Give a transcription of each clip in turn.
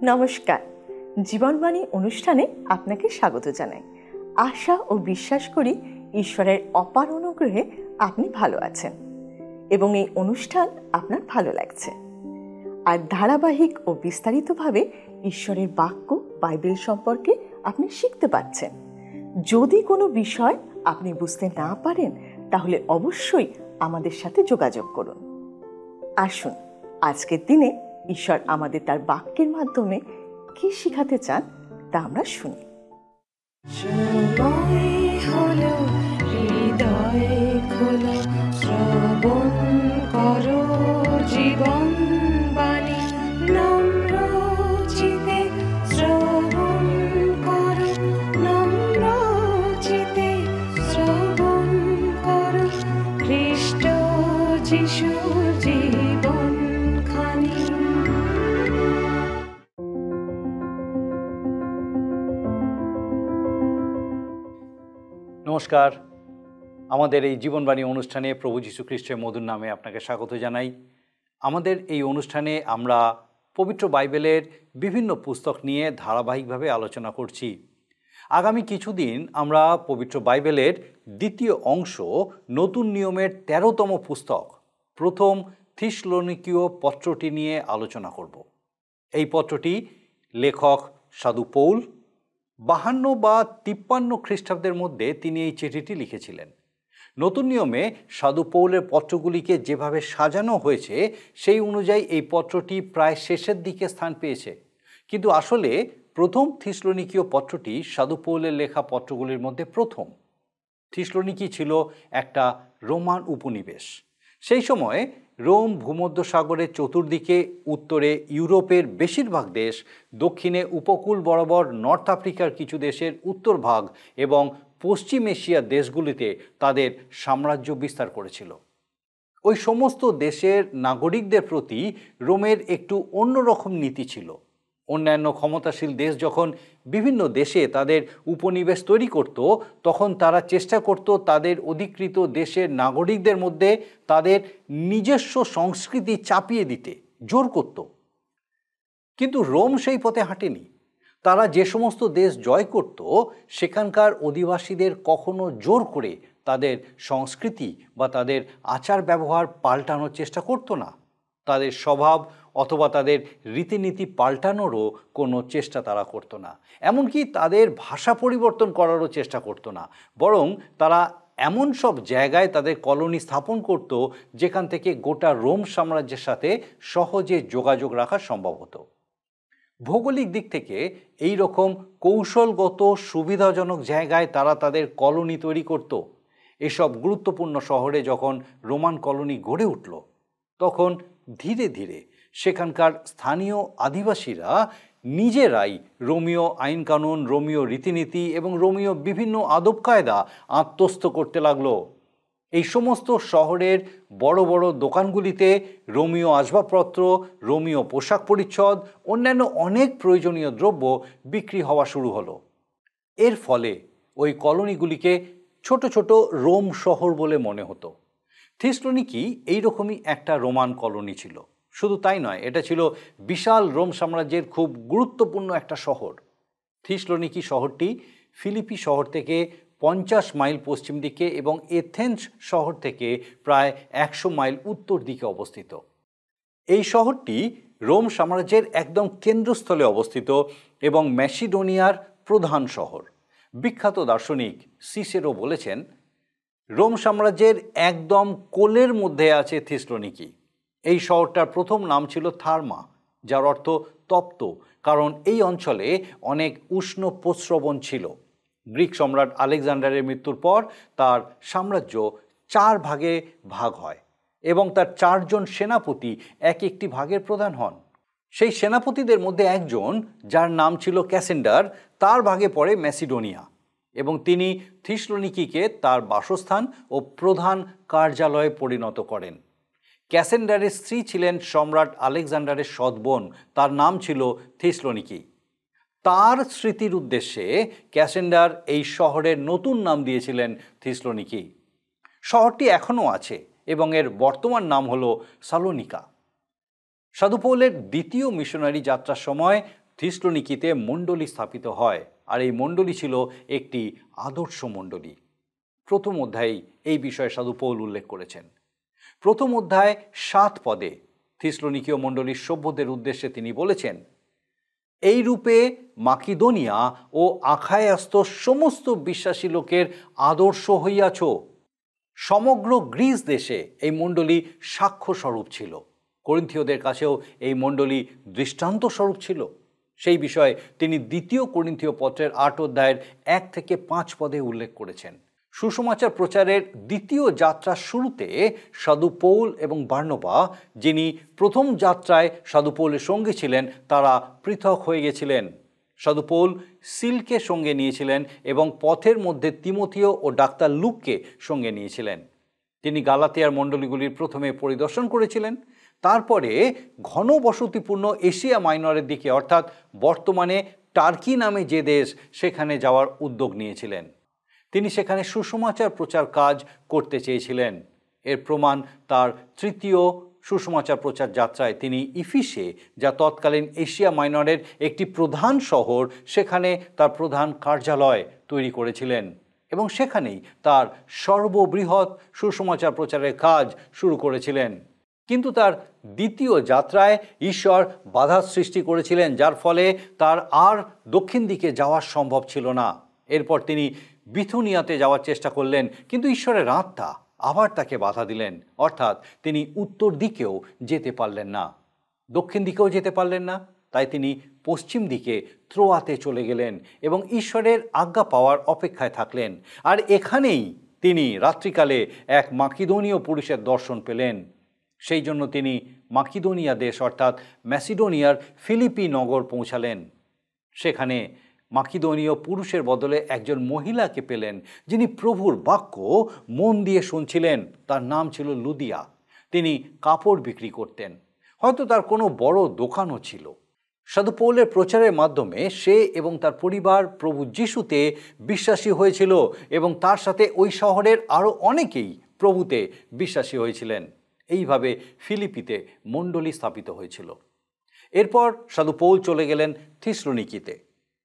নমস্কার, জীবনবাণী অনুষ্ঠানে আপনাকে স্বাগত জানাই। আশা ও বিশ্বাস করি ঈশ্বরের অপার অনুগ্রহে আপনি ভালো আছেন এবং এই অনুষ্ঠান আপনার ভালো লাগছে। আর ধারাবাহিক ও বিস্তারিতভাবে ঈশ্বরের বাক্য বাইবেল সম্পর্কে আপনি শিখতে পাচ্ছেন। যদি কোনো বিষয় আপনি বুঝতে না পারেন তাহলে অবশ্যই আমাদের সাথে যোগাযোগ করুন। আসুন, আজকের দিনে ঈশ্বর আমাদের তার বাক্যের মাধ্যমে কি শিখাতে চান তা আমরা শুনি। নমস্কার, আমাদের এই জীবনবাণী অনুষ্ঠানে প্রভু যীশু খ্রিস্টের মধুর নামে আপনাকে স্বাগত জানাই। আমাদের এই অনুষ্ঠানে আমরা পবিত্র বাইবেলের বিভিন্ন পুস্তক নিয়ে ধারাবাহিকভাবে আলোচনা করছি। আগামী কিছুদিন আমরা পবিত্র বাইবেলের দ্বিতীয় অংশ, নতুন নিয়মের 13তম পুস্তক, প্রথম থিসলনিকীয় পত্রটি নিয়ে আলোচনা করব। এই পত্রটি লেখক সাধু পৌল 52 বা 53 খ্রিস্টাব্দের মধ্যে তিনি এই চিঠিটি লিখেছিলেন। নতুন নিয়মে সাধু পৌলের পত্রগুলিকে যেভাবে সাজানো হয়েছে সেই অনুযায়ী এই পত্রটি প্রায় শেষের দিকে স্থান পেয়েছে, কিন্তু আসলে প্রথম থিসলনিকীয় পত্রটি সাধু পৌলের লেখা পত্রগুলির মধ্যে প্রথম। থিসলনিকি ছিল একটা রোমান উপনিবেশ। সেই সময় রোম ভূমধ্যসাগরের চতুর্দিকে, উত্তরে ইউরোপের বেশিরভাগ দেশ, দক্ষিণে উপকূল বরাবর নর্থ আফ্রিকার কিছু দেশের উত্তর ভাগ এবং পশ্চিম এশিয়ার দেশগুলিতে তাদের সাম্রাজ্য বিস্তার করেছিল। ওই সমস্ত দেশের নাগরিকদের প্রতি রোমের একটু অন্যরকম নীতি ছিল। অন্যান্য ক্ষমতাশীল দেশ যখন বিভিন্ন দেশে তাদের উপনিবেশ তৈরি করত, তখন তারা চেষ্টা করত তাদের অধিকৃত দেশের নাগরিকদের মধ্যে তাদের নিজস্ব সংস্কৃতি চাপিয়ে দিতে, জোর করত। কিন্তু রোম সেই পথে হাঁটেনি। তারা যে সমস্ত দেশ জয় করত, সেখানকার অধিবাসীদের কখনো জোর করে তাদের সংস্কৃতি বা তাদের আচার ব্যবহার পাল্টানোর চেষ্টা করতো না। তাদের স্বভাব অথবা তাদের রীতিনীতি পাল্টানোরও কোনো চেষ্টা তারা করতো না। এমনকি তাদের ভাষা পরিবর্তন করারও চেষ্টা করতো না। বরং তারা এমন সব জায়গায় তাদের কলোনি স্থাপন করত যেখান থেকে গোটা রোম সাম্রাজ্যের সাথে সহজে যোগাযোগ রাখা সম্ভব হতো। ভৌগোলিক দিক থেকে এই রকম কৌশলগত সুবিধাজনক জায়গায় তারা তাদের কলোনি তৈরি করত। এসব গুরুত্বপূর্ণ শহরে যখন রোমান কলোনি গড়ে উঠল, তখন ধীরে ধীরে সেখানকার স্থানীয় আদিবাসীরা নিজেরাই রোমীয় আইনকানুন, রোমীয় রীতিনীতি এবং রোমীয় বিভিন্ন আদব কায়দা আত্মস্থ করতে লাগলো। এই সমস্ত শহরের বড় বড় দোকানগুলিতে রোমীয় আসবাবপত্র, রোমীয় পোশাক পরিচ্ছদ, অন্যান্য অনেক প্রয়োজনীয় দ্রব্য বিক্রি হওয়া শুরু হলো। এর ফলে ওই কলোনিগুলিকে ছোট ছোট রোম শহর বলে মনে হতো। থিসলনিকি এইরকমই একটা রোমান কলোনি ছিল। শুধু তাই নয়, এটা ছিল বিশাল রোম সাম্রাজ্যের খুব গুরুত্বপূর্ণ একটা শহর। থিসলনিকি শহরটি ফিলিপি শহর থেকে 50 মাইল পশ্চিম দিকে এবং এথেন্স শহর থেকে প্রায় 100 মাইল উত্তর দিকে অবস্থিত। এই শহরটি রোম সাম্রাজ্যের একদম কেন্দ্রস্থলে অবস্থিত এবং ম্যাসিডোনিয়ার প্রধান শহর। বিখ্যাত দার্শনিক সিসেরো বলেছেন, রোম সাম্রাজ্যের একদম কোলের মধ্যে আছে থিসলনিকি। এই শহরটার প্রথম নাম ছিল থার্মা, যার অর্থ তপ্ত, কারণ এই অঞ্চলে অনেক উষ্ণ প্রস্রবণ ছিল। গ্রিক সম্রাট আলেকজান্ডারের মৃত্যুর পর তার সাম্রাজ্য 4 ভাগে ভাগ হয় এবং তার 4 জন সেনাপতি এক একটি ভাগের প্রধান হন। সেই সেনাপতিদের মধ্যে একজন, যার নাম ছিল ক্যাসেন্ডার, তার ভাগে পড়ে ম্যাসিডোনিয়া এবং তিনি থিসলনিকিকে তার বাসস্থান ও প্রধান কার্যালয়ে পরিণত করেন। ক্যাসেন্ডারের স্ত্রী ছিলেন সম্রাট আলেকজান্ডারের সৎ বোন, তার নাম ছিল থিসলনিকি। তার স্মৃতির উদ্দেশ্যে ক্যাসেন্ডার এই শহরের নতুন নাম দিয়েছিলেন থিসলনিকি। শহরটি এখনও আছে এবং এর বর্তমান নাম হল সালোনিকা। সাধু পৌলের দ্বিতীয় মিশনারি যাত্রার সময় থিসলনিকিতে মণ্ডলী স্থাপিত হয়, আর এই মণ্ডলী ছিল একটি আদর্শ মণ্ডলী। প্রথম অধ্যায়ে এই বিষয়ে সাধু পৌল উল্লেখ করেছেন। প্রথম অধ্যায় 7 পদে থিসলনিকীয় মণ্ডলীর সভ্যদের উদ্দেশ্যে তিনি বলেছেন, এই রূপে মাকিদোনিয়া ও আখায়াস্ত সমস্ত বিশ্বাসী লোকের আদর্শ হইয়াছ। সমগ্র গ্রিস দেশে এই মণ্ডলী সাক্ষ্য স্বরূপ ছিল। করিন্থীয়দের কাছেও এই মণ্ডলী দৃষ্টান্ত স্বরূপ ছিল। সেই বিষয়ে তিনি 2 করিন্থীয় পত্রের 8 অধ্যায়ের 1 থেকে 5 পদে উল্লেখ করেছেন। সুসমাচার প্রচারের দ্বিতীয় যাত্রার শুরুতে সাধু পৌল এবং বার্নবা, যিনি প্রথম যাত্রায় সাধু পৌলের সঙ্গে ছিলেন, তারা পৃথক হয়ে গেছিলেন। সাধু পৌল সিলকে সঙ্গে নিয়েছিলেন এবং পথের মধ্যে তিমথিও ও ডাক্তার লুককে সঙ্গে নিয়েছিলেন। তিনি গালাতিয়ার মণ্ডলীগুলির প্রথমে পরিদর্শন করেছিলেন, তারপরে ঘনবসতিপূর্ণ এশিয়া মাইনরের দিকে, অর্থাৎ বর্তমানে টার্কি নামে যে দেশ, সেখানে যাওয়ার উদ্যোগ নিয়েছিলেন। তিনি সেখানে সুসমাচার প্রচার কাজ করতে চেয়েছিলেন। এর প্রমাণ তার তৃতীয় সুসমাচার প্রচার যাত্রায় তিনি ইফিসে, যা তৎকালীন এশিয়া মাইনরের একটি প্রধান শহর, সেখানে তার প্রধান কার্যালয় তৈরি করেছিলেন এবং সেখানেই তার সর্ববৃহৎ সুসমাচার প্রচারের কাজ শুরু করেছিলেন। কিন্তু তার দ্বিতীয় যাত্রায় ঈশ্বর বাধা সৃষ্টি করেছিলেন, যার ফলে তার আর দক্ষিণ দিকে যাওয়া সম্ভব ছিল না। এরপর তিনি বিথুনিয়াতে যাওয়ার চেষ্টা করলেন, কিন্তু ঈশ্বরের আত্মা আবার তাকে বাধা দিলেন, অর্থাৎ তিনি উত্তর দিকেও যেতে পারলেন না, দক্ষিণ দিকেও যেতে পারলেন না। তাই তিনি পশ্চিম দিকে ত্রোয়াতে চলে গেলেন এবং ঈশ্বরের আজ্ঞা পাওয়ার অপেক্ষায় থাকলেন। আর এখানেই তিনি রাত্রিকালে এক মাকিদোনীয় পুরুষের দর্শন পেলেন। সেই জন্য তিনি মাকিদোনিয়া দেশ, অর্থাৎ ম্যাসিডোনিয়ার ফিলিপি নগর পৌঁছালেন। সেখানে মাকিদোনীয় পুরুষের বদলে একজন মহিলাকে পেলেন, যিনি প্রভুর বাক্য মন দিয়ে শুনছিলেন। তার নাম ছিল লুদিয়া। তিনি কাপড় বিক্রি করতেন, হয়তো তার কোনো বড় দোকানও ছিল। সাধু পৌলের প্রচারের মাধ্যমে সে এবং তার পরিবার প্রভু যিশুতে বিশ্বাসী হয়েছিল এবং তার সাথে ওই শহরের আরও অনেকেই প্রভুতে বিশ্বাসী হয়েছিলেন। এইভাবে ফিলিপিতে মণ্ডলী স্থাপিত হয়েছিল। এরপর সাধু পৌল চলে গেলেন থিসলনিকিতে।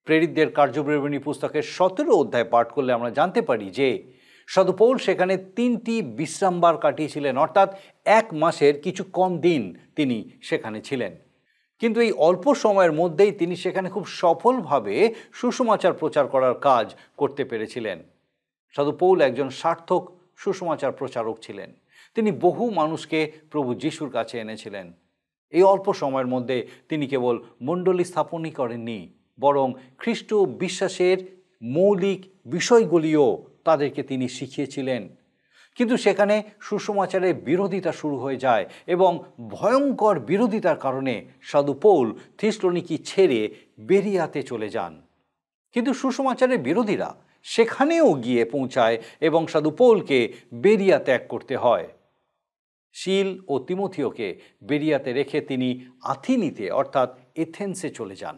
প্রেরিতদের কার্যবিবরণী পুস্তকের 17 অধ্যায় পাঠ করলে আমরা জানতে পারি যে সাধু পৌল সেখানে 3টি বিশ্রামবার কাটিয়েছিলেন, অর্থাৎ 1 মাসের কিছু কম দিন তিনি সেখানে ছিলেন। কিন্তু এই অল্প সময়ের মধ্যেই তিনি সেখানে খুব সফলভাবে সুসমাচার প্রচার করার কাজ করতে পেরেছিলেন। সাধু পৌল একজন সার্থক সুসমাচার প্রচারক ছিলেন। তিনি বহু মানুষকে প্রভু যিশুর কাছে এনেছিলেন। এই অল্প সময়ের মধ্যে তিনি কেবল মণ্ডলী স্থাপনই করেননি, বরং খ্রিস্ট বিশ্বাসের মৌলিক বিষয়গুলিও তাদেরকে তিনি শিখিয়েছিলেন। কিন্তু সেখানে সুসমাচারের বিরোধিতা শুরু হয়ে যায় এবং ভয়ঙ্কর বিরোধিতার কারণে সাধু পৌল থিসলনিকি ছেড়ে বেরিয়াতে চলে যান। কিন্তু সুসমাচারের বিরোধীরা সেখানেও গিয়ে পৌঁছায় এবং সাধু পৌলকে বেরিয়া ত্যাগ করতে হয়। শিল ও তিমথিওকে বেরিয়াতে রেখে তিনি আথিনিতে, অর্থাৎ এথেন্সে চলে যান।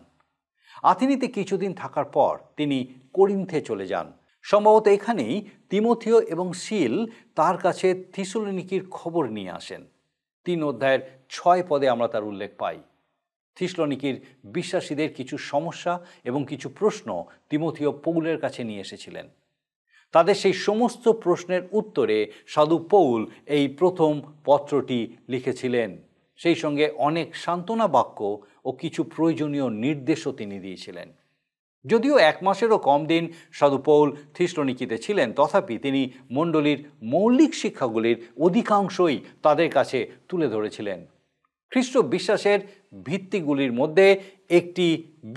আথিনিতে কিছুদিন থাকার পর তিনি করিন্থে চলে যান। সম্ভবত এখানেই তিমথিও এবং শিল তার কাছে থিসলনিকির খবর নিয়ে আসেন। 3 অধ্যায়ের 6 পদে আমরা তার উল্লেখ পাই। থিসলনিকির বিশ্বাসীদের কিছু সমস্যা এবং কিছু প্রশ্ন তিমথিও পৌলের কাছে নিয়ে এসেছিলেন। তাদের সেই সমস্ত প্রশ্নের উত্তরে সাধু পৌল এই প্রথম পত্রটি লিখেছিলেন। সেই সঙ্গে অনেক সান্ত্বনা বাক্য ও কিছু প্রয়োজনীয় নির্দেশও তিনি দিয়েছিলেন। যদিও 1 মাসেরও কম দিন সাধু পৌল থিসলনিকিতে ছিলেন, তথাপি তিনি মণ্ডলীর মৌলিক শিক্ষাগুলির অধিকাংশই তাদের কাছে তুলে ধরেছিলেন। খ্রিস্ট বিশ্বাসের ভিত্তিগুলির মধ্যে একটি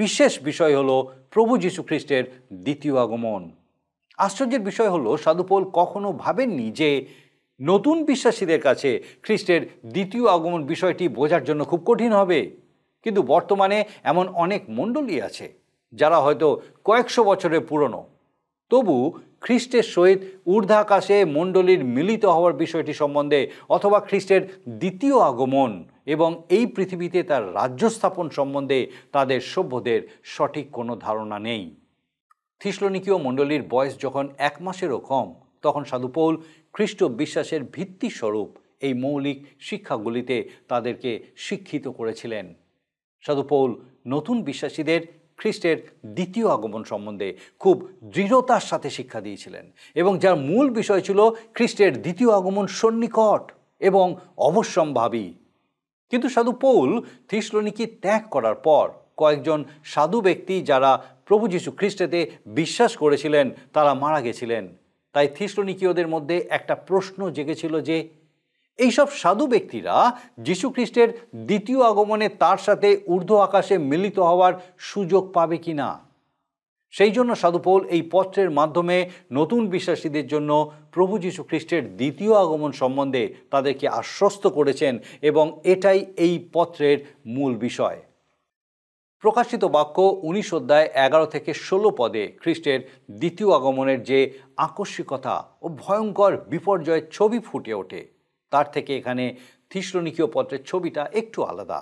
বিশেষ বিষয় হল প্রভু যীশু খ্রিস্টের দ্বিতীয় আগমন। আশ্চর্যের বিষয় হলো সাধু পৌল কখনো ভাবেননি যে নতুন বিশ্বাসীদের কাছে খ্রিস্টের দ্বিতীয় আগমন বিষয়টি বোঝার জন্য খুব কঠিন হবে। কিন্তু বর্তমানে এমন অনেক মণ্ডলী আছে যারা হয়তো কয়েকশো বছরের পুরনো, তবু খ্রিস্টের সহিত ঊর্ধ্বাকাশে মণ্ডলীর মিলিত হওয়ার বিষয়টি সম্বন্ধে অথবা খ্রিস্টের দ্বিতীয় আগমন এবং এই পৃথিবীতে তার রাজ্য স্থাপন সম্বন্ধে তাদের সভ্যদের সঠিক কোনো ধারণা নেই। থিসলনিকীয় মণ্ডলীর বয়স যখন 1 মাসেরও কম, তখন সাধু পৌল খ্রিস্ট বিশ্বাসের ভিত্তিস্বরূপ এই মৌলিক শিক্ষাগুলিতে তাদেরকে শিক্ষিত করেছিলেন। সাধু পৌল নতুন বিশ্বাসীদের খ্রিস্টের দ্বিতীয় আগমন সম্বন্ধে খুব দৃঢ়তার সাথে শিক্ষা দিয়েছিলেন এবং যার মূল বিষয় ছিল খ্রিস্টের দ্বিতীয় আগমন সন্নিকট এবং অবশ্যম্ভাবী। কিন্তু সাধু পৌল থিসলনিকি ত্যাগ করার পর কয়েকজন সাধু ব্যক্তি যারা প্রভু যীশু খ্রিস্টেতে বিশ্বাস করেছিলেন তারা মারা গেছিলেন। তাই থিসলনিকীয়দের মধ্যে একটা প্রশ্ন জেগেছিল যে এইসব সাধু ব্যক্তিরা যীশু খ্রিস্টের দ্বিতীয় আগমনে তার সাথে ঊর্ধ্ব আকাশে মিলিত হওয়ার সুযোগ পাবে কি না। সেই জন্য সাধু পৌল এই পত্রের মাধ্যমে নতুন বিশ্বাসীদের জন্য প্রভু যীশু খ্রিস্টের দ্বিতীয় আগমন সম্বন্ধে তাদেরকে আশ্বস্ত করেছেন এবং এটাই এই পত্রের মূল বিষয়। প্রকাশিত বাক্য 19 অধ্যায় 11 থেকে 16 পদে খ্রিস্টের দ্বিতীয় আগমনের যে আকস্মিকতা ও ভয়ঙ্কর বিপর্যয়ের ছবি ফুটে ওঠে তার থেকে এখানে থিসলনিকীয় পত্রের ছবিটা একটু আলাদা।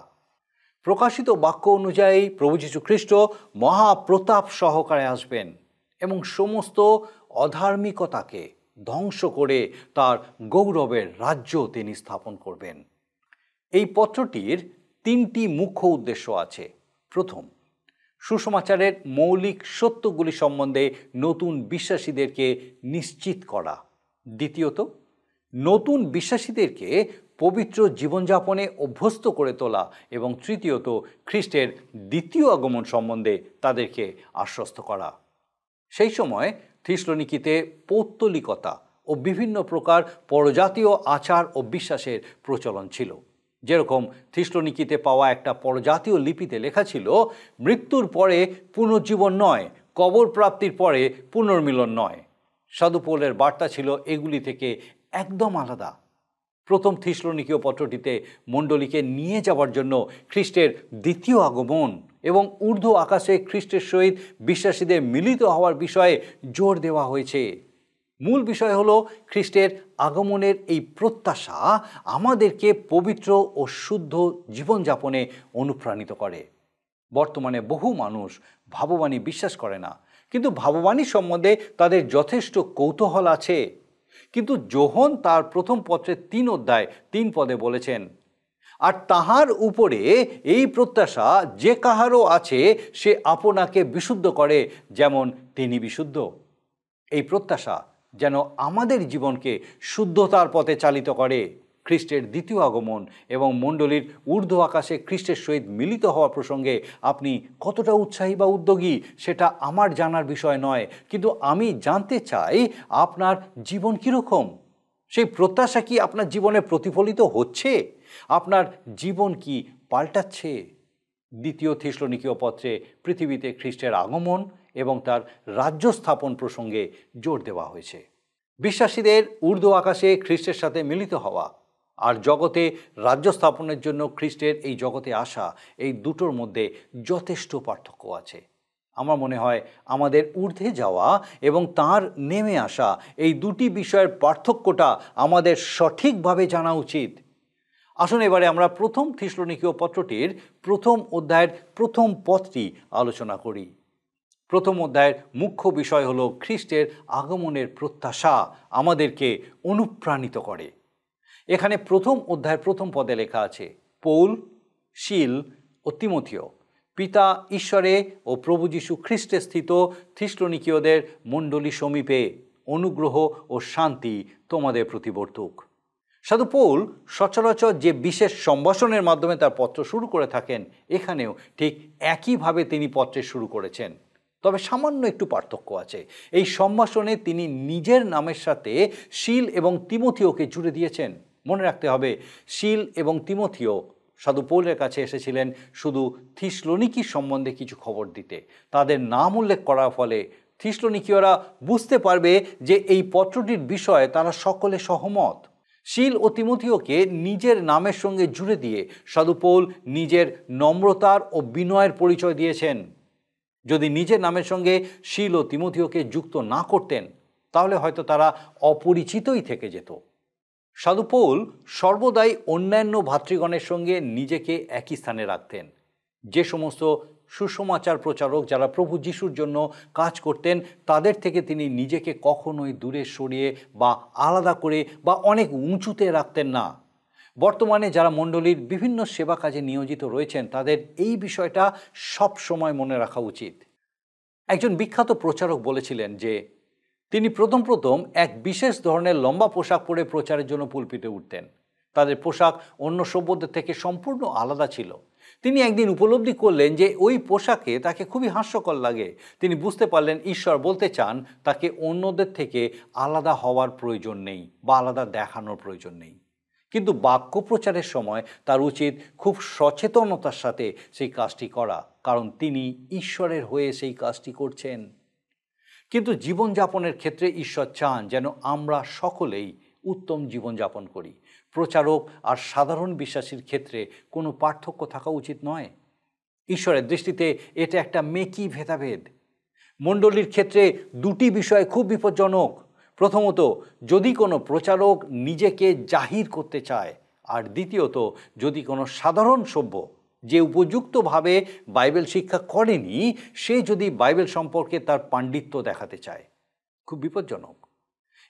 প্রকাশিত বাক্য অনুযায়ী প্রভু যীশু খ্রিস্ট মহাপ্রতাপ সহকারে আসবেন এবং সমস্ত অধার্মিকতাকে ধ্বংস করে তার গৌরবের রাজ্য তিনি স্থাপন করবেন। এই পত্রটির 3টি মুখ্য উদ্দেশ্য আছে। প্রথম, সুসমাচারের মৌলিক সত্যগুলি সম্বন্ধে নতুন বিশ্বাসীদেরকে নিশ্চিত করা। দ্বিতীয়ত, নতুন বিশ্বাসীদেরকে পবিত্র জীবনযাপনে অভ্যস্ত করে তোলা এবং তৃতীয়ত, খ্রিস্টের দ্বিতীয় আগমন সম্বন্ধে তাদেরকে আশ্বস্ত করা। সেই সময় থিসলনিকিতে পৌত্তলিকতা ও বিভিন্ন প্রকার পরজাতীয় আচার ও বিশ্বাসের প্রচলন ছিল। যেরকম থিসলনিকিতে পাওয়া একটা পরজাতীয় লিপিতে লেখা ছিল, মৃত্যুর পরে পুনর্জীবন নয়, কবর প্রাপ্তির পরে পুনর্মিলন নয়। সাধু পৌলের বার্তা ছিল এগুলি থেকে একদম আলাদা। প্রথম থিসলনিকীয় পত্রটিতে মণ্ডলীকে নিয়ে যাওয়ার জন্য খ্রিস্টের দ্বিতীয় আগমন এবং ঊর্ধ্ব আকাশে খ্রিস্টের সহিত বিশ্বাসীদের মিলিত হওয়ার বিষয়ে জোর দেওয়া হয়েছে। মূল বিষয় হলো খ্রিস্টের আগমনের এই প্রত্যাশা আমাদেরকে পবিত্র ও শুদ্ধ জীবনযাপনে অনুপ্রাণিত করে। বর্তমানে বহু মানুষ ভাববাণী বিশ্বাস করে না, কিন্তু ভাববাণী সম্বন্ধে তাদের যথেষ্ট কৌতূহল আছে। কিন্তু যোহন তার প্রথম পত্রের 3 অধ্যায় 3 পদে বলেছেন, আর তাহার উপরে এই প্রত্যাশা যে কাহারও আছে সে আপনাকে বিশুদ্ধ করে যেমন তিনি বিশুদ্ধ। এই প্রত্যাশা যেন আমাদের জীবনকে শুদ্ধতার পথে চালিত করে। খ্রিস্টের দ্বিতীয় আগমন এবং মণ্ডলীর ঊর্ধ্ব আকাশে খ্রিস্টের সহিত মিলিত হওয়া প্রসঙ্গে আপনি কতটা উৎসাহী বা উদ্যোগী সেটা আমার জানার বিষয় নয়, কিন্তু আমি জানতে চাই আপনার জীবন কীরকম। সেই প্রত্যাশা কি আপনার জীবনে প্রতিফলিত হচ্ছে? আপনার জীবন কি পাল্টাচ্ছে? দ্বিতীয় থিসলনিকীয় পত্রে পৃথিবীতে খ্রিস্টের আগমন এবং তার রাজ্য স্থাপন প্রসঙ্গে জোর দেওয়া হয়েছে। বিশ্বাসীদের ঊর্ধ্ব আকাশে খ্রিস্টের সাথে মিলিত হওয়া আর জগতে রাজ্য স্থাপনের জন্য খ্রিস্টের এই জগতে আসা, এই দুটোর মধ্যে যথেষ্ট পার্থক্য আছে। আমার মনে হয় আমাদের ঊর্ধ্বে যাওয়া এবং তার নেমে আসা, এই দুটি বিষয়ের পার্থক্যটা আমাদের সঠিকভাবে জানা উচিত। আসুন এবারে আমরা প্রথম থিসলনিকীয় পত্রটির প্রথম অধ্যায়ের প্রথম পদটি আলোচনা করি। প্রথম অধ্যায়ের মুখ্য বিষয় হলো খ্রিস্টের আগমনের প্রত্যাশা আমাদেরকে অনুপ্রাণিত করে। এখানে প্রথম অধ্যায়ের প্রথম পদে লেখা আছে, পৌল, শিল ও তিমথিয় পিতা ঈশ্বরে ও প্রভু যীশু খ্রিস্টে স্থিত থিসলনিকীয়দের মণ্ডলী সমীপে অনুগ্রহ ও শান্তি তোমাদের প্রতি বর্তুক। সাধু পৌল সচরাচর যে বিশেষ সম্ভাষণের মাধ্যমে তার পত্র শুরু করে থাকেন, এখানেও ঠিক একইভাবে তিনি পত্রের শুরু করেছেন। তবে সামান্য একটু পার্থক্য আছে। এই সম্ভাষণে তিনি নিজের নামের সাথে শিল এবং তিমথিয়কে জুড়ে দিয়েছেন। মনে রাখতে হবে, শিল এবং তিমথিয় সাধু পৌলের কাছে এসেছিলেন শুধু থিসলনিকি সম্বন্ধে কিছু খবর দিতে। তাদের নাম উল্লেখ করার ফলে থিসলনিকীয়রা বুঝতে পারবে যে এই পত্রটির বিষয়ে তারা সকলে সহমত। শিল ও তিমথিয়কে নিজের নামের সঙ্গে জুড়ে দিয়ে সাধু পৌল নিজের নম্রতার ও বিনয়ের পরিচয় দিয়েছেন। যদি নিজের নামের সঙ্গে শিল ও তিমথিয়কে যুক্ত না করতেন তাহলে হয়তো তারা অপরিচিতই থেকে যেত। সাধু পৌল সর্বদাই অন্যান্য ভাতৃগণের সঙ্গে নিজেকে একই স্থানে রাখতেন। যে সমস্ত সুসমাচার প্রচারক যারা প্রভু যিশুর জন্য কাজ করতেন তাদের থেকে তিনি নিজেকে কখনোই দূরে সরিয়ে বা আলাদা করে বা অনেক উঁচুতে রাখতেন না। বর্তমানে যারা মণ্ডলীর বিভিন্ন সেবা কাজে নিয়োজিত রয়েছেন তাদের এই বিষয়টা সব সময় মনে রাখা উচিত। একজন বিখ্যাত প্রচারক বলেছিলেন যে তিনি প্রথম এক বিশেষ ধরনের লম্বা পোশাক পরে প্রচারের জন্য পুলপিটে উঠতেন। তাদের পোশাক অন্য সভ্যদের থেকে সম্পূর্ণ আলাদা ছিল। তিনি একদিন উপলব্ধি করলেন যে ওই পোশাকে তাকে খুবই হাস্যকর লাগে। তিনি বুঝতে পারলেন ঈশ্বর বলতে চান তাকে অন্যদের থেকে আলাদা হওয়ার প্রয়োজন নেই বা আলাদা দেখানোর প্রয়োজন নেই। কিন্তু বাক্য প্রচারের সময় তার উচিত খুব সচেতনতার সাথে সেই কাজটি করা, কারণ তিনি ঈশ্বরের হয়ে সেই কাজটি করছেন। কিন্তু জীবনযাপনের ক্ষেত্রে ঈশ্বর চান যেন আমরা সকলেই উত্তম জীবনযাপন করি। প্রচারক আর সাধারণ বিশ্বাসীর ক্ষেত্রে কোনো পার্থক্য থাকা উচিত নয়। ঈশ্বরের দৃষ্টিতে এটা একটা মেকি ভেদাভেদ। মণ্ডলীর ক্ষেত্রে দুটি বিষয় খুব বিপজ্জনক। প্রথমত, যদি কোনো প্রচারক নিজেকে জাহির করতে চায়, আর দ্বিতীয়ত, যদি কোনো সাধারণ সভ্য যে উপযুক্তভাবে বাইবেল শিক্ষা করেনি সে যদি বাইবেল সম্পর্কে তার পাণ্ডিত্য দেখাতে চায়। খুব বিপজ্জনক।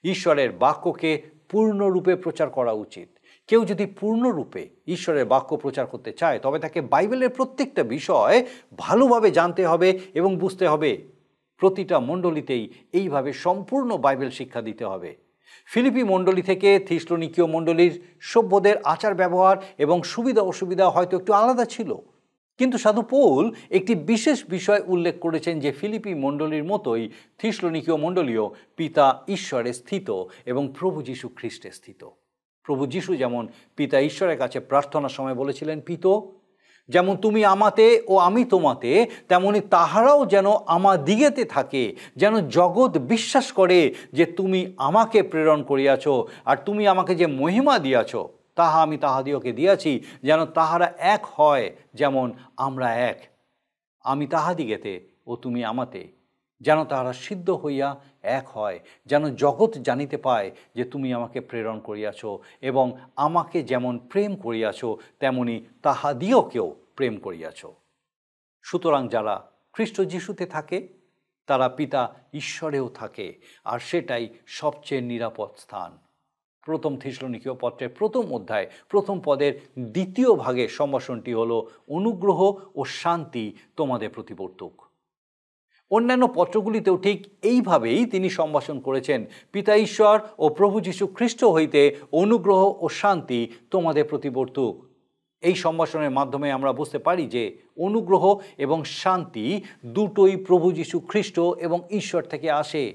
ঈশ্বরের বাক্যকে পূর্ণরূপে প্রচার করা উচিত। কেউ যদি পূর্ণরূপে ঈশ্বরের বাক্য প্রচার করতে চায় তবে তাকে বাইবেলের প্রত্যেকটা বিষয় ভালোভাবে জানতে হবে এবং বুঝতে হবে। প্রতিটা মণ্ডলীতেই এইভাবে সম্পূর্ণ বাইবেল শিক্ষা দিতে হবে। ফিলিপি মণ্ডলী থেকে থিসলনিকীয় মণ্ডলীর সভ্যদের আচার ব্যবহার এবং সুবিধা অসুবিধা হয়তো একটু আলাদা ছিল, কিন্তু সাধু পৌল একটি বিশেষ বিষয় উল্লেখ করেছেন যে ফিলিপি মণ্ডলীর মতোই থিসলনিকীয় মণ্ডলীও পিতা ঈশ্বরে স্থিত এবং প্রভু যীশু খ্রিস্টে স্থিত। প্রভু যীশু যেমন পিতা ঈশ্বরের কাছে প্রার্থনার সময় বলেছিলেন, পিতো, যেমন তুমি আমাতে ও আমি তোমাতে, তেমনি তাহারাও যেন আমাদিগেতে থাকে, যেন জগৎ বিশ্বাস করে যে তুমি আমাকে প্রেরণ করিয়াছ, আর তুমি আমাকে যে মহিমা দিয়াছ তাহা আমি তাহাদিওকে দিয়াছি, যেন তাহারা এক হয় যেমন আমরা এক। আমি তাহাদিগেতে ও তুমি আমাতে, যেন তাহারা সিদ্ধ হইয়া এক হয়, যেন জগৎ জানিতে পায় যে তুমি আমাকে প্রেরণ করিয়াছ এবং আমাকে যেমন প্রেম করিয়াছ তেমনি তাহাদিওকেও প্রেম করিয়াছ। সুতরাং যারা খ্রিস্ট যীশুতে থাকে তারা পিতা ঈশ্বরেও থাকে, আর সেটাই সবচেয়ে নিরাপদ স্থান। প্রথম থিসলনিকীয় পত্রের প্রথম অধ্যায় প্রথম পদের দ্বিতীয় ভাগে সম্ভাষণটি হল, অনুগ্রহ ও শান্তি তোমাদের প্রতি বর্তুক। অন্যান্য পত্রগুলিতেও ঠিক এইভাবেই তিনি সম্ভাষণ করেছেন, পিতা ঈশ্বর ও প্রভু যীশু খ্রিস্ট হইতে অনুগ্রহ ও শান্তি তোমাদের প্রতি বর্তুক। এই সম্ভাষণের মাধ্যমে আমরা বুঝতে পারি যে অনুগ্রহ এবং শান্তি দুটোই প্রভু যীশু খ্রিস্ট এবং ঈশ্বর থেকে আসে।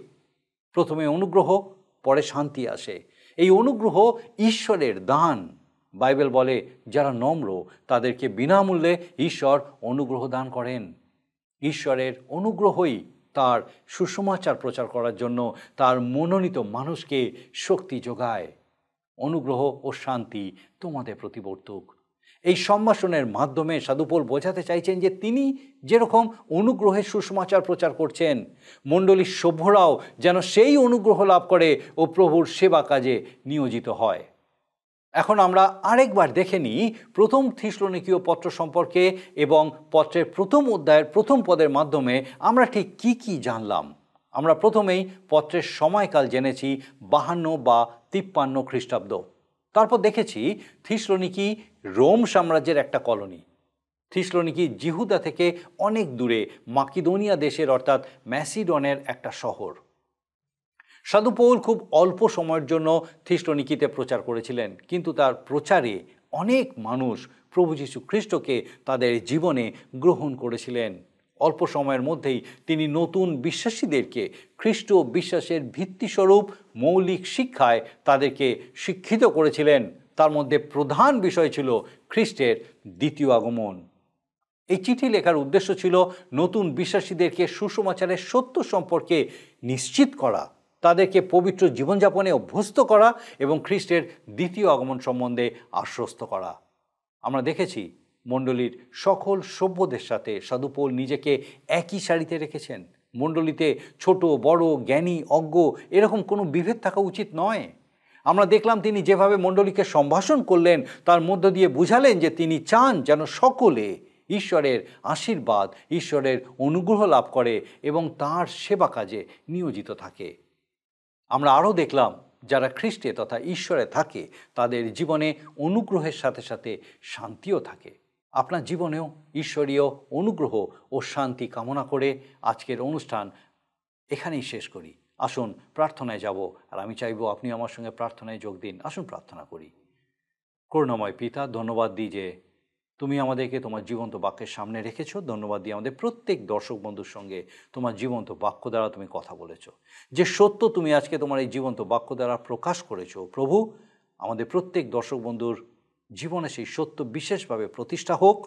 প্রথমে অনুগ্রহ, পরে শান্তি আসে। এই অনুগ্রহ ঈশ্বরের দান। বাইবেল বলে যারা নম্র তাদেরকে বিনামূল্যে ঈশ্বর অনুগ্রহ দান করেন। ঈশ্বরের অনুগ্রহই তার সুসমাচার প্রচার করার জন্য তার মনোনীত মানুষকে শক্তি যোগায়। অনুগ্রহ ও শান্তি তোমাদের প্রতি বর্তুক। এই সম্ভাষণের মাধ্যমে সাধু পৌল বোঝাতে চাইছেন যে তিনি যেরকম অনুগ্রহের সুসমাচার প্রচার করছেন, মণ্ডলীর সভ্যরাও যেন সেই অনুগ্রহ লাভ করে ও প্রভুর সেবা কাজে নিয়োজিত হয়। এখন আমরা আরেকবার দেখে নিই প্রথম থিসলনিকীয় পত্র সম্পর্কে এবং পত্রের প্রথম অধ্যায়ের প্রথম পদের মাধ্যমে আমরা ঠিক কি জানলাম। আমরা প্রথমেই পত্রের সময়কাল জেনেছি 52 বা 53 খ্রিস্টাব্দ। তারপর দেখেছি থিসলনিকি রোম সাম্রাজ্যের একটা কলোনি। থিসলনিকি জিহুদা থেকে অনেক দূরে মাকিদোনিয়া দেশের অর্থাৎ ম্যাসিডনের একটা শহর। সাধু পৌল খুব অল্প সময়ের জন্য থিসলনিকিতে প্রচার করেছিলেন, কিন্তু তার প্রচারে অনেক মানুষ প্রভু যীশু খ্রিস্টকে তাদের জীবনে গ্রহণ করেছিলেন। অল্প সময়ের মধ্যেই তিনি নতুন বিশ্বাসীদেরকে খ্রিস্ট বিশ্বাসের ভিত্তিস্বরূপ মৌলিক শিক্ষায় তাদেরকে শিক্ষিত করেছিলেন। তার মধ্যে প্রধান বিষয় ছিল খ্রিস্টের দ্বিতীয় আগমন। এই চিঠি লেখার উদ্দেশ্য ছিল নতুন বিশ্বাসীদেরকে সুসমাচারের সত্য সম্পর্কে নিশ্চিত করা, তাদেরকে পবিত্র জীবনযাপনে অভ্যস্ত করা এবং খ্রিস্টের দ্বিতীয় আগমন সম্বন্ধে আশ্বস্ত করা। আমরা দেখেছি মণ্ডলীর সকল সভ্যদের সাথে সাধু পৌল নিজেকে একই সারিতে রেখেছেন। মণ্ডলীতে ছোট বড়, জ্ঞানী অজ্ঞ এরকম কোনো বিভেদ থাকা উচিত নয়। আমরা দেখলাম তিনি যেভাবে মণ্ডলীকে সম্ভাষণ করলেন তার মধ্য দিয়ে বুঝালেন যে তিনি চান যেন সকলে ঈশ্বরের আশীর্বাদ, ঈশ্বরের অনুগ্রহ লাভ করে এবং তাঁর সেবা কাজে নিয়োজিত থাকে। আমরা আরও দেখলাম যারা খ্রিস্টে তথা ঈশ্বরে থাকে তাদের জীবনে অনুগ্রহের সাথে সাথে শান্তিও থাকে। আপনার জীবনেও ঈশ্বরীয় অনুগ্রহ ও শান্তি কামনা করে আজকের অনুষ্ঠান এখানেই শেষ করি। আসুন প্রার্থনায় যাব, আর আমি চাইব আপনি আমার সঙ্গে প্রার্থনায় যোগ দিন। আসুন প্রার্থনা করি। করুণাময় পিতা, ধন্যবাদ দিই যে তুমি আমাদেরকে তোমার জীবন্ত বাক্যের সামনে রেখেছো। ধন্যবাদ দিই আমাদের প্রত্যেক দর্শক বন্ধুর সঙ্গে তোমার জীবন্ত বাক্য দ্বারা তুমি কথা বলেছো। যে সত্য তুমি আজকে তোমার এই জীবন্ত বাক্য দ্বারা প্রকাশ করেছো প্রভু, আমাদের প্রত্যেক দর্শক বন্ধুর জীবনে সেই সত্য বিশেষভাবে প্রতিষ্ঠা হোক,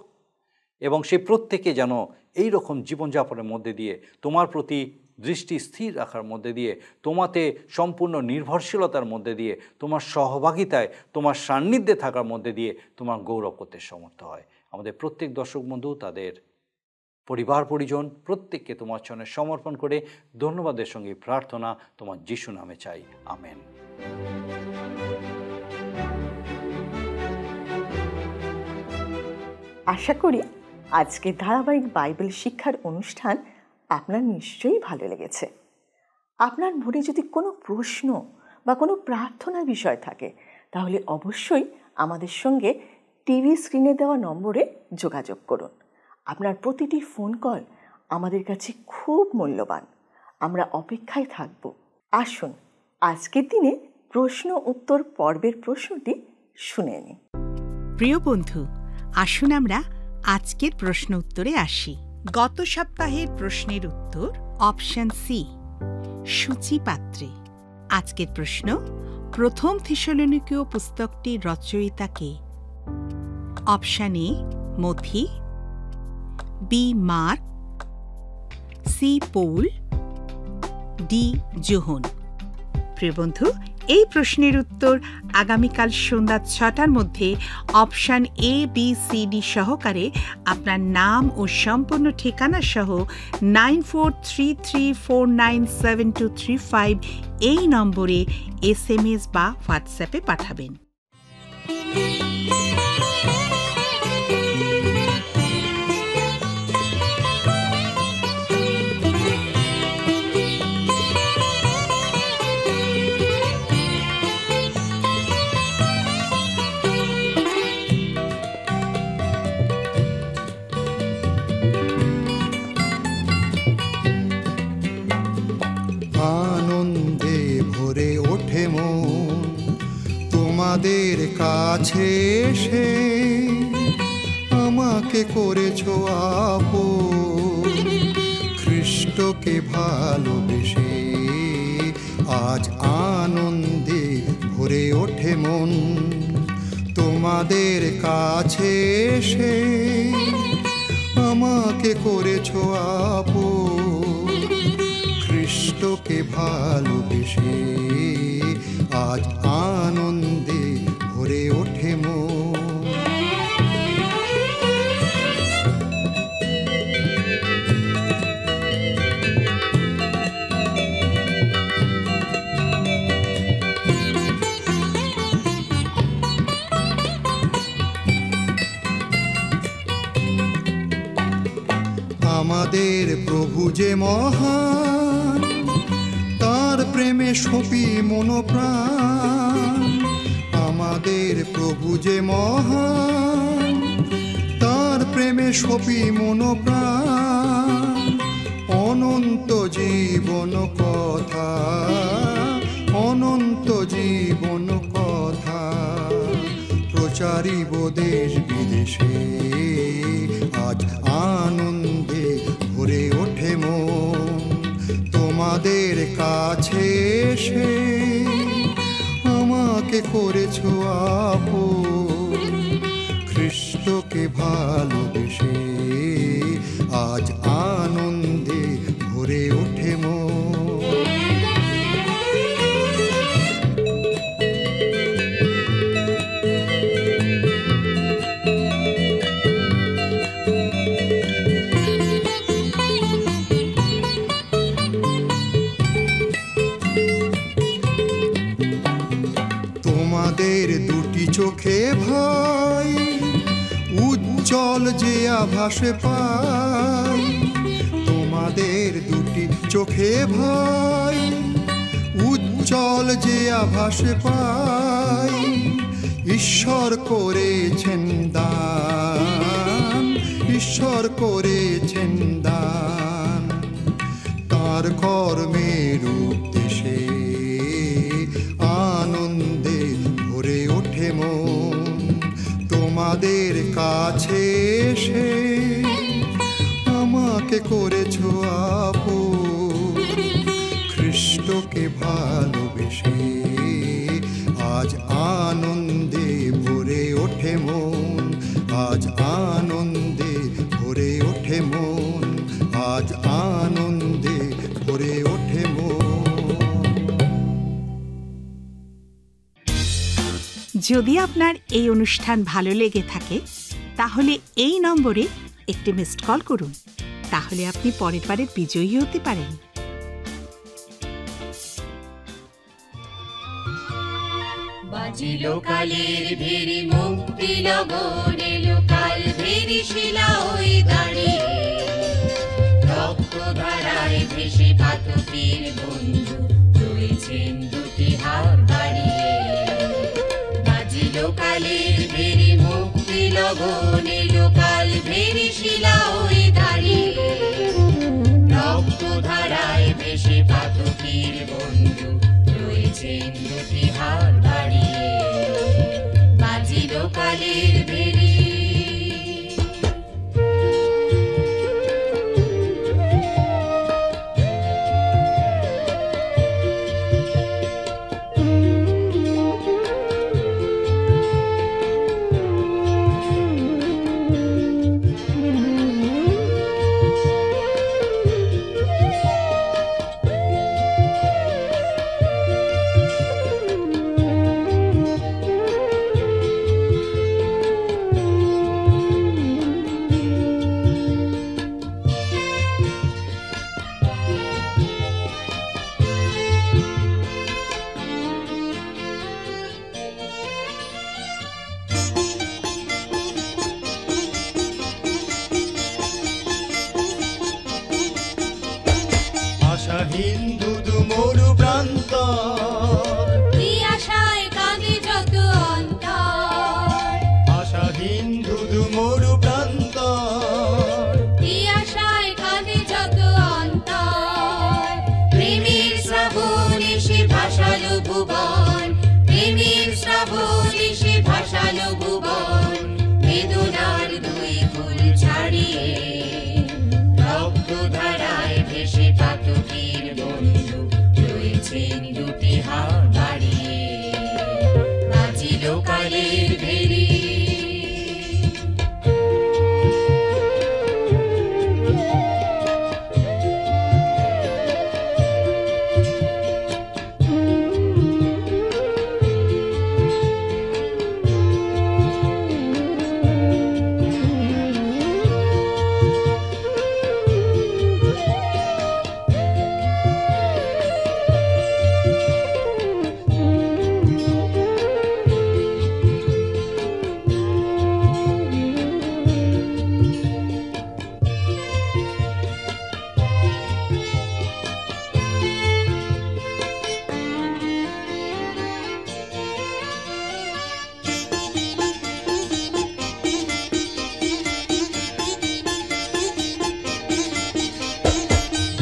এবং সেই প্রত্যেকে যেন এই রকম জীবনযাপনের মধ্যে দিয়ে তোমার প্রতি দৃষ্টি স্থির রাখার মধ্যে দিয়ে, তোমাতে সম্পূর্ণ নির্ভরশীলতার মধ্যে দিয়ে, তোমার সহভাগিতায়, তোমার সান্নিধ্যে থাকার মধ্যে দিয়ে তোমার গৌরব করতে সমর্থ হয়। আমাদের প্রত্যেক দর্শক বন্ধু তাদের পরিবার পরিজন প্রত্যেককে তোমার চরণে সমর্পণ করে ধন্যবাদের সঙ্গে প্রার্থনা তোমার যিশু নামে চাই, আমেন। আশা করি আজকে ধারাবাহিক বাইবেল শিক্ষার অনুষ্ঠান আপনার নিশ্চয়ই ভালো লেগেছে। আপনার মনে যদি কোনো প্রশ্ন বা কোনো প্রার্থনার বিষয় থাকে তাহলে অবশ্যই আমাদের সঙ্গে টিভি স্ক্রিনে দেওয়া নম্বরে যোগাযোগ করুন। আপনার প্রতিটি ফোন কল আমাদের কাছে খুব মূল্যবান। আমরা অপেক্ষায় থাকব। আসুন আজকের দিনে প্রশ্ন উত্তর পর্বের প্রশ্নটি শুনে নিই। প্রিয় বন্ধু, আসুন আমরা আজকের প্রশ্ন উত্তরে আসি। গত সপ্তাহের প্রশ্নের উত্তর অপশন সি, সূচিপাত্রে। আজকের প্রশ্ন, প্রথম থেসলোনিকীয় পুস্তকটির রচয়িতা কে? অপশন এ মথি, বি মার্ক, সি পৌল, ডি যোহন। প্রিয় বন্ধু, এই প্রশ্নের উত্তর আগামীকাল সন্ধ্যা 6টার মধ্যে option A B C D সহকারে আপনার নাম ও সম্পূর্ণ ঠিকানা সহ 9433497235 এই নম্বরে SMS বা হোয়াটসঅ্যাপে পাঠাবেন। আনন্দে ভরে ওঠে মন তোমাদের কাছে এসে, আমাকে করেছো আপন খ্রিস্টকে ভালোবেসে। আজ আনন্দে ভরে ওঠে মন তোমাদের কাছে এসে, আমাকে করেছো আপন খ্রিস্টকে ভালোবেসে। আজ আনন্দে ভরে ওঠে মন। আমাদের প্রভু যে মহান, তার প্রেমে সপি মনোপ্রাণ। আমাদের প্রভু যে মহান, তার প্রেমে সপি মনোপ্রাণ। অনন্ত জীবন কথা, অনন্ত জীবন কথা প্রচারিব দেশ বিদেশে। আজ আনন্দে ভরে ওঠে মন তোমাদের কাছে এসে, আমাকে করেছো আপন খ্রিস্টকে ভালোবেসে। আজ আনন্দে ভরে ওঠে মন। তোমাদের দুটি চোখে ভাই উজ্জ্বল যে আভাস পাই। তোমাদের দুটি চোখে ভাই উজ্জ্বল উজ্জ্বল যে আভাস পাই, ঈশ্বর করেছেন দান, ঈশ্বর করেছেন দান। তার কর্মের উদ্দেশ্যে আনন্দে ভরে ওঠে মন, তোমাদের কাছে এসে আমাকে করেছ আপন। খ্রিস্টকে ভালোবেসে আজ আনন্দে ভরে ওঠে মন, আজ আনন্দে ভরে ওঠে মন, আজ আনন্দে ভরে ওঠে মন। যদি আপনার এই অনুষ্ঠান ভালো লেগে থাকে তাহলে এই নম্বরে একটি মিসড কল করুন, তাহলে আপনি পরের বারের বিজয়ী হতে পারেন। বাজিলো কালের ভেরি মুক্তি লগন, এলো কাল ভেরি শিলা ওই দাঁড়িয়ে, রক্ত ধারায় ভেসে পাতকের বন্ধু রয়েছেন দুটি হাত বাড়িয়ে। বাজিলো কালের ভেরি মুক্তি লগন, এলো কাল ভেরি শিলা ওই দাঁড়িয়ে, রক্ত ধারায় ভেসে পাতকের বন্ধু রয়েছেন দুটি হাত বাড়িয়ে। বাজিলো কালের ভেরি। হিন্দু মরু প্রান্ত, আশায় কাঁদে যত অন্তর, আশা হিন্দু মরু প্রান্ত, আশায় কাঁদে যত অন্তর। প্রেমের শ্রাবণ এসে ভাসালো ভুবন, প্রেমের শ্রাবণ এসে ভাসালো ভুবন, বেদনার দুই ফুল ছাড়িয়ে, রক্ত ধারায় ভেসে পাতকের বন্ধু রয়েছেন দুটি হাত বাড়িয়ে। বাজিলো কালের ভেরি।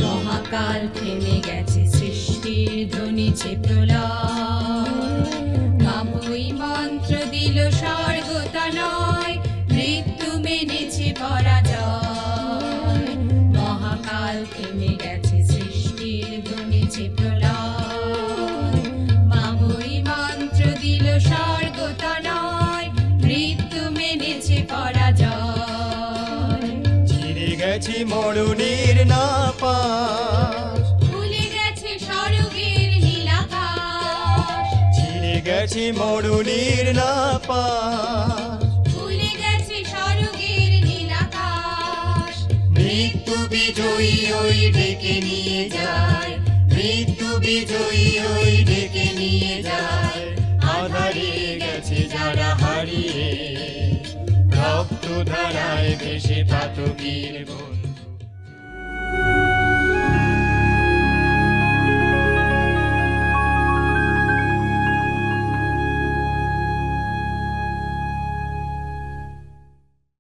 মহাকাল থেমে গেছে, সৃষ্টির ধ্বনিছে প্রলয়, মামুই মন্ত্র দিল স্বর্গতা নয়, মৃত্যু মেনেছে পরাজয়। মহাকাল থেমে গেছে, সৃষ্টির ধ্বনিছে প্রলয়, মামুই মন্ত্র দিল স্বর্গতা নয়, মৃত্যু মেনেছে পরাজয়। চিরে গেছি মরুনির নাপাস, ভুলে গেছে স্বর্গের নীলাকাশ, চিরে গেছি মরুনির নাপাস, ভুলে গেছে স্বর্গের নীলাকাশ। মৃত্যু বিজয়ী ওই ডেকে নিয়ে যায়, মৃত্যু বিজয়ী ওই ডেকে নিয়ে যায়, আধারে গেছে যারা হারিয়ে, রক্ত ধারায় ভেসে পাতকের বন্ধু।